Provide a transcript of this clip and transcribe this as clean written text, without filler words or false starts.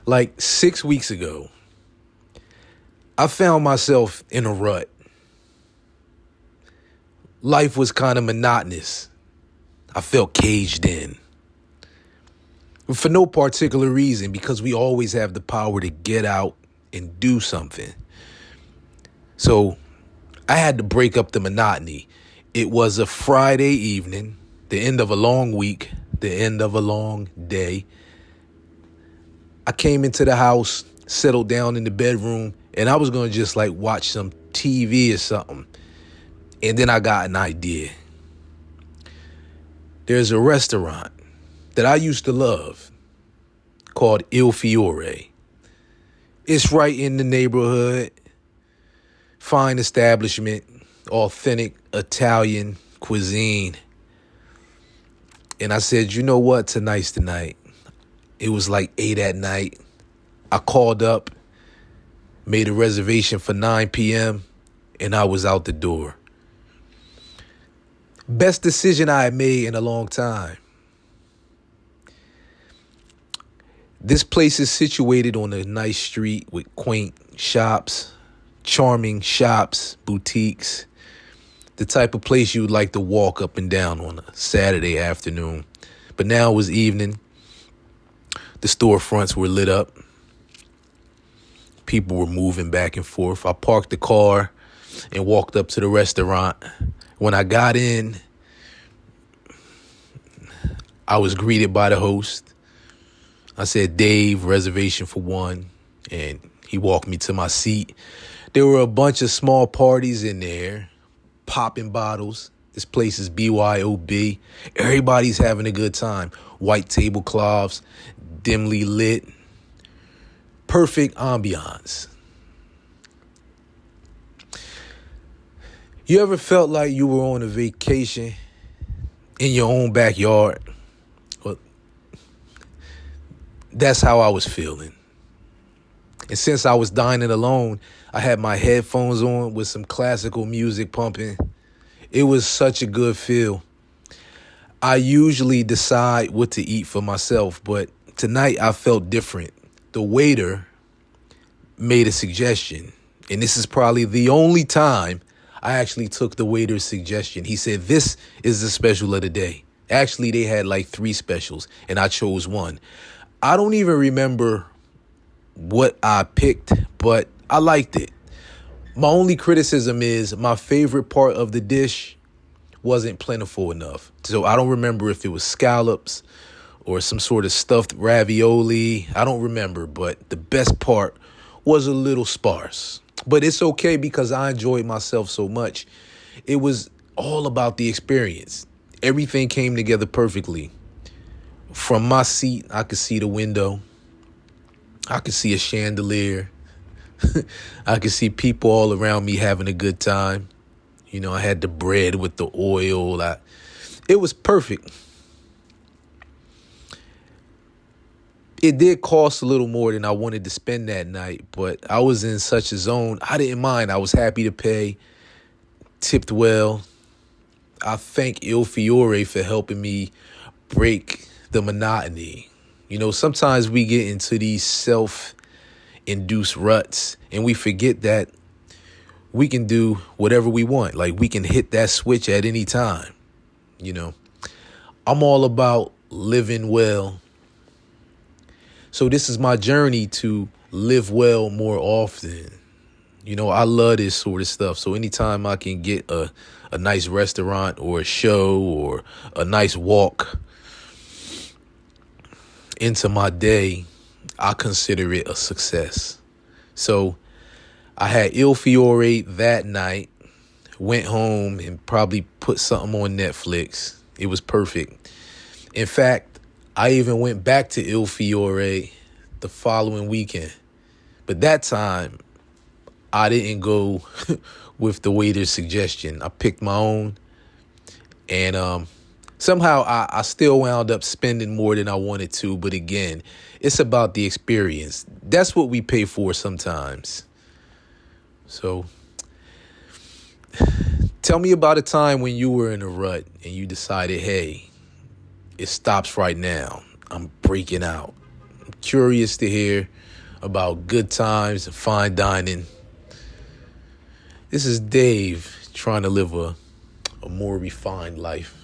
Like 6 weeks ago, I found myself in a rut. Life was kind of monotonous. I felt caged in. For no particular reason, because we always have the power to get out and do something. So I had to break up the monotony. It was a Friday evening, the end of a long week, the end of a long day. I came into the house, settled down in the bedroom, and I was going to just like watch some TV or something. And then I got an idea. There's a restaurant that I used to love called Il Fiore. It's right in the neighborhood. Fine establishment, authentic Italian cuisine. And I said, you know what? Tonight's the night. It was like 8 at night. I called up, made a reservation for 9 p.m., and I was out the door. Best decision I had made in a long time. This place is situated on a nice street with quaint shops, charming shops, boutiques, the type of place you would like to walk up and down on a Saturday afternoon. But now it was evening. The storefronts were lit up. People were moving back and forth. I parked the car and walked up to the restaurant. When I got in, I was greeted by the host. I said, Dave, reservation for one. And he walked me to my seat. There were a bunch of small parties in there, popping bottles. This place is BYOB. Everybody's having a good time. White tablecloths, dimly lit. Perfect ambiance. You ever felt like you were on a vacation in your own backyard? Well, that's how I was feeling. And since I was dining alone, I had my headphones on with some classical music pumping. It was such a good feel. I usually decide what to eat for myself, but tonight I felt different. The waiter made a suggestion, and this is probably the only time I actually took the waiter's suggestion. He said, this is the special of the day. Actually, they had like 3 specials, and I chose one. I don't even remember what I picked, but I liked it. My only criticism is my favorite part of the dish wasn't plentiful enough. So I don't remember if it was scallops or some sort of stuffed ravioli. I don't remember, but the best part was a little sparse. But it's okay because I enjoyed myself so much. It was all about the experience. Everything came together perfectly. From my seat, I could see the window. I could see a chandelier. I could see people all around me having a good time. You know, I had the bread with the oil. It was perfect. It did cost a little more than I wanted to spend that night, but I was in such a zone. I didn't mind. I was happy to pay. Tipped well. I thank Il Fiore for helping me break the monotony. You know, sometimes we get into these self-induced ruts and we forget that we can do whatever we want. Like, we can hit that switch at any time. You know, I'm all about living well. So this is my journey to live well more often. You know, I love this sort of stuff. So anytime I can get a nice restaurant or a show or a nice walk into my day, I consider it a success. So I had Il Fiore that night, went home and probably put something on Netflix. It was perfect. In fact, I even went back to Il Fiore the following weekend. But that time, I didn't go with the waiter's suggestion. I picked my own. And somehow I still wound up spending more than I wanted to. But again, it's about the experience. That's what we pay for sometimes. So tell me about a time when you were in a rut and you decided, hey, it stops right now. I'm breaking out. I'm curious to hear about good times and fine dining. This is Dave trying to live a more refined life.